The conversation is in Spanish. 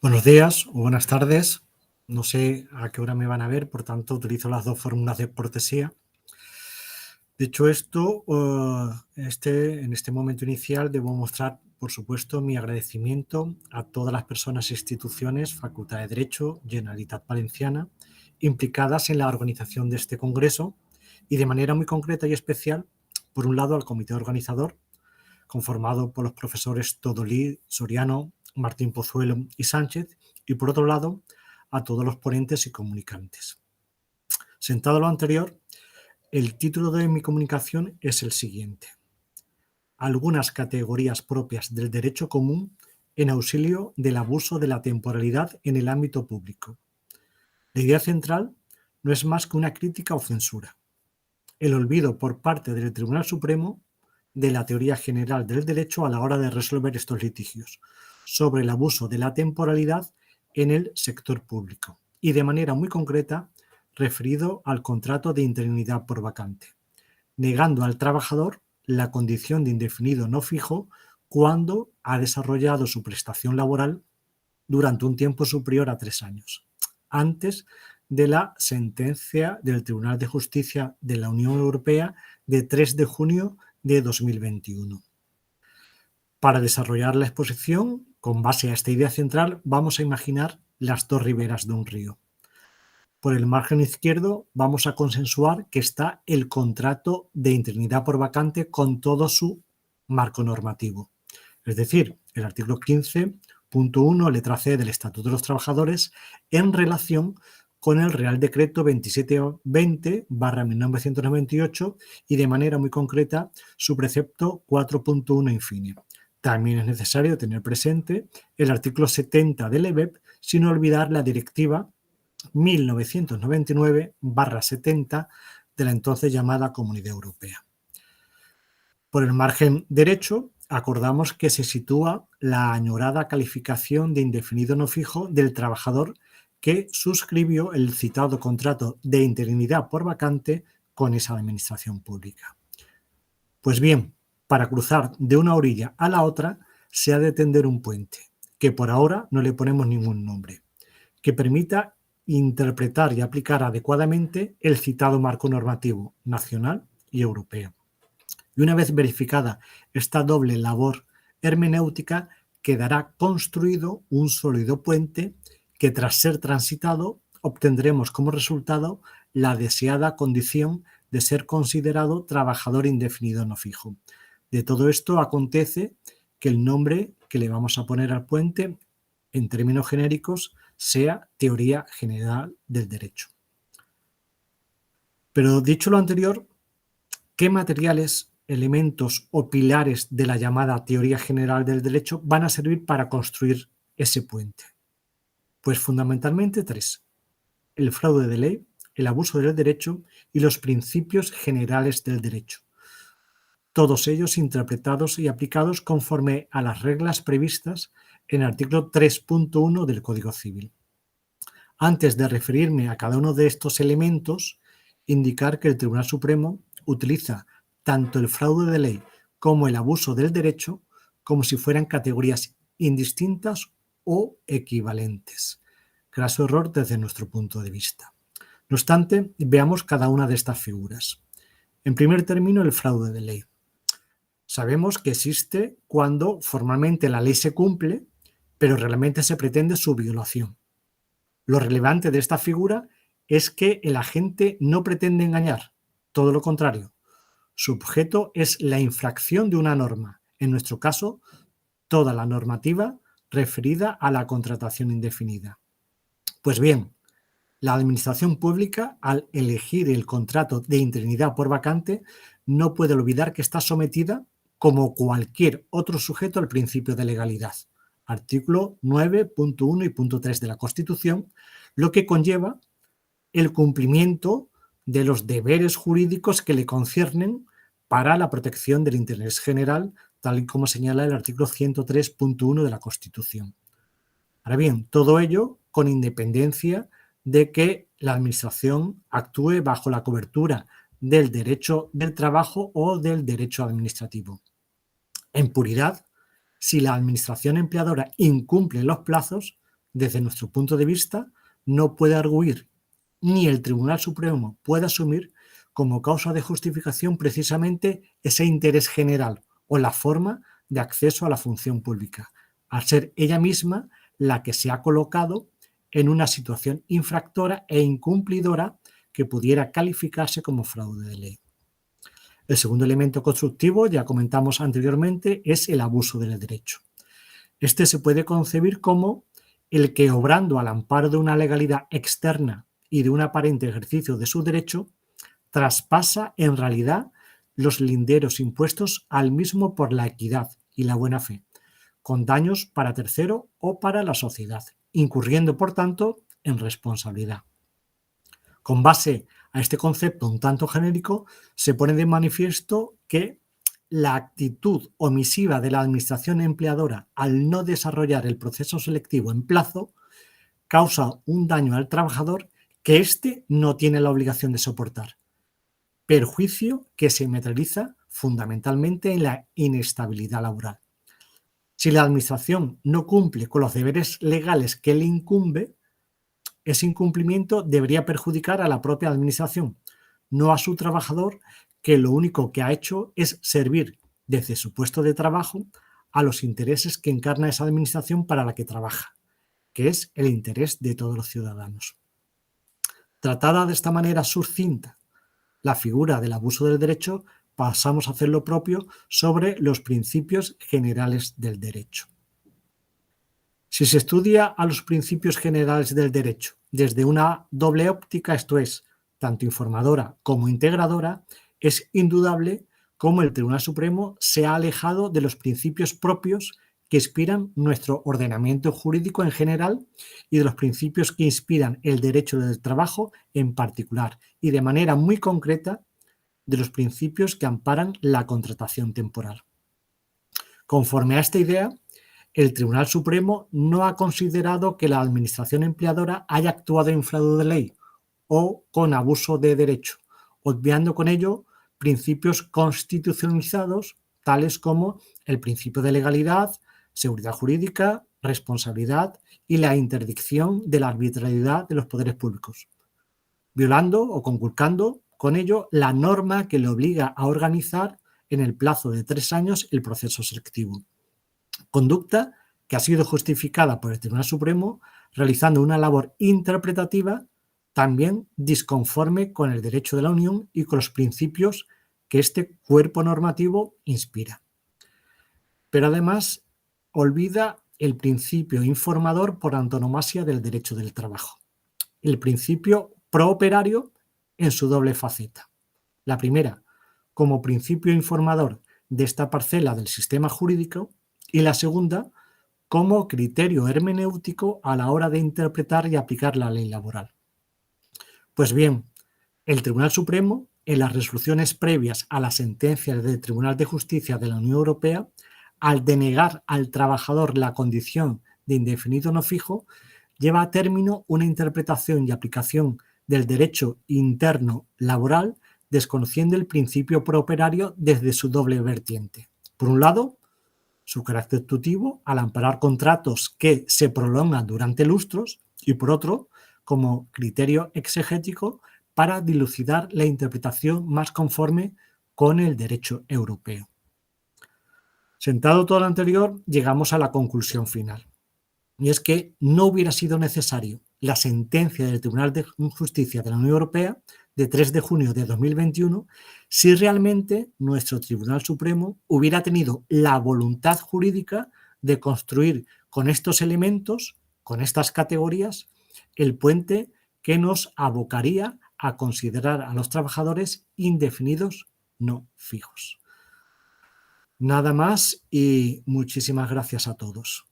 Buenos días o buenas tardes. No sé a qué hora me van a ver, por tanto utilizo las dos fórmulas de cortesía. Dicho esto, en este momento inicial debo mostrar, por supuesto, mi agradecimiento a todas las personas e instituciones, Facultad de Derecho, Generalitat Valenciana, implicadas en la organización de este congreso y de manera muy concreta y especial, por un lado, al comité organizador, conformado por los profesores Todolí, Soriano, Martín Pozuelo y Sánchez, y por otro lado, a todos los ponentes y comunicantes. Sentado lo anterior, el título de mi comunicación es el siguiente: algunas categorías propias del derecho común en auxilio del abuso de la temporalidad en el ámbito público. La idea central no es más que una crítica o censura. El olvido por parte del Tribunal Supremo de la teoría general del derecho a la hora de resolver estos litigios sobre el abuso de la temporalidad en el sector público y de manera muy concreta referido al contrato de interinidad por vacante, negando al trabajador la condición de indefinido no fijo cuando ha desarrollado su prestación laboral durante un tiempo superior a 3 años, antes de la sentencia del Tribunal de Justicia de la Unión Europea de 3 de junio de 2021. Para desarrollar la exposición, con base a esta idea central, vamos a imaginar las dos riberas de un río. Por el margen izquierdo vamos a consensuar que está el contrato de interinidad por vacante con todo su marco normativo. Es decir, el artículo 15.1, letra C del Estatuto de los Trabajadores, en relación con el Real Decreto 2720/1998 y de manera muy concreta su precepto 4.1 infine. También es necesario tener presente el artículo 70 del EBEP, sin olvidar la directiva 1999/70 de la entonces llamada Comunidad Europea. Por el margen derecho, acordamos que se sitúa la añorada calificación de indefinido no fijo del trabajador que suscribió el citado contrato de interinidad por vacante con esa administración pública. Pues bien, para cruzar de una orilla a la otra se ha de tender un puente, que por ahora no le ponemos ningún nombre, que permita interpretar y aplicar adecuadamente el citado marco normativo nacional y europeo. Y una vez verificada esta doble labor hermenéutica, quedará construido un sólido puente que, tras ser transitado, obtendremos como resultado la deseada condición de ser considerado trabajador indefinido no fijo. De todo esto acontece que el nombre que le vamos a poner al puente, en términos genéricos, sea Teoría General del Derecho. Pero dicho lo anterior, ¿qué materiales, elementos o pilares de la llamada Teoría General del Derecho van a servir para construir ese puente? Pues fundamentalmente tres: el fraude de ley, el abuso del derecho y los principios generales del derecho, todos ellos interpretados y aplicados conforme a las reglas previstas en el artículo 3.1 del Código Civil. Antes de referirme a cada uno de estos elementos, indicar que el Tribunal Supremo utiliza tanto el fraude de ley como el abuso del derecho como si fueran categorías indistintas o equivalentes. Graso error desde nuestro punto de vista. No obstante, veamos cada una de estas figuras. En primer término, el fraude de ley. Sabemos que existe cuando formalmente la ley se cumple, pero realmente se pretende su violación. Lo relevante de esta figura es que el agente no pretende engañar, todo lo contrario. Su objeto es la infracción de una norma, en nuestro caso, toda la normativa referida a la contratación indefinida. Pues bien, la administración pública, al elegir el contrato de interinidad por vacante, no puede olvidar que está sometida, como cualquier otro sujeto, al principio de legalidad. Artículo 9.1 y punto 3 de la Constitución, lo que conlleva el cumplimiento de los deberes jurídicos que le conciernen para la protección del interés general, tal y como señala el artículo 103.1 de la Constitución. Ahora bien, todo ello con independencia de que la Administración actúe bajo la cobertura del derecho del trabajo o del derecho administrativo. En puridad, si la Administración empleadora incumple los plazos, desde nuestro punto de vista, no puede arguir ni el Tribunal Supremo puede asumir como causa de justificación precisamente ese interés general o la forma de acceso a la función pública, al ser ella misma la que se ha colocado en una situación infractora e incumplidora que pudiera calificarse como fraude de ley. El segundo elemento constructivo, ya comentamos anteriormente, es el abuso del derecho. Este se puede concebir como el que, obrando al amparo de una legalidad externa y de un aparente ejercicio de su derecho, traspasa en realidad los linderos impuestos al mismo por la equidad y la buena fe, con daños para tercero o para la sociedad, incurriendo, por tanto, en responsabilidad. Con base a este concepto un tanto genérico, se pone de manifiesto que la actitud omisiva de la administración empleadora al no desarrollar el proceso selectivo en plazo causa un daño al trabajador que éste no tiene la obligación de soportar, perjuicio que se materializa fundamentalmente en la inestabilidad laboral. Si la administración no cumple con los deberes legales que le incumbe, ese incumplimiento debería perjudicar a la propia administración, no a su trabajador, que lo único que ha hecho es servir desde su puesto de trabajo a los intereses que encarna esa administración para la que trabaja, que es el interés de todos los ciudadanos. Tratada de esta manera sucinta la figura del abuso del derecho, pasamos a hacer lo propio sobre los principios generales del derecho. Si se estudia a los principios generales del derecho desde una doble óptica, esto es, tanto informadora como integradora, es indudable cómo el Tribunal Supremo se ha alejado de los principios propios que inspiran nuestro ordenamiento jurídico en general y de los principios que inspiran el derecho del trabajo en particular, y de manera muy concreta de los principios que amparan la contratación temporal. Conforme a esta idea, el Tribunal Supremo no ha considerado que la administración empleadora haya actuado en fraude de ley o con abuso de derecho, obviando con ello principios constitucionalizados tales como el principio de legalidad, seguridad jurídica, responsabilidad y la interdicción de la arbitrariedad de los poderes públicos, violando o conculcando con ello la norma que le obliga a organizar en el plazo de 3 años el proceso selectivo. Conducta que ha sido justificada por el Tribunal Supremo realizando una labor interpretativa también disconforme con el derecho de la Unión y con los principios que este cuerpo normativo inspira. Pero además olvida el principio informador por antonomasia del derecho del trabajo, el principio prooperario en su doble faceta. La primera, como principio informador de esta parcela del sistema jurídico, y la segunda, como criterio hermenéutico a la hora de interpretar y aplicar la ley laboral. Pues bien, el Tribunal Supremo, en las resoluciones previas a las sentencias del Tribunal de Justicia de la Unión Europea, al denegar al trabajador la condición de indefinido no fijo, lleva a término una interpretación y aplicación del derecho interno laboral, desconociendo el principio prooperario desde su doble vertiente. Por un lado, su carácter tuttivo al amparar contratos que se prolongan durante lustros y, por otro, como criterio exegético para dilucidar la interpretación más conforme con el derecho europeo. Sentado todo lo anterior, llegamos a la conclusión final. Y es que no hubiera sido necesario la sentencia del Tribunal de Justicia de la Unión Europea de 3 de junio de 2021 si realmente nuestro Tribunal Supremo hubiera tenido la voluntad jurídica de construir con estos elementos, con estas categorías, el puente que nos abocaría a considerar a los trabajadores indefinidos no fijos. Nada más y muchísimas gracias a todos.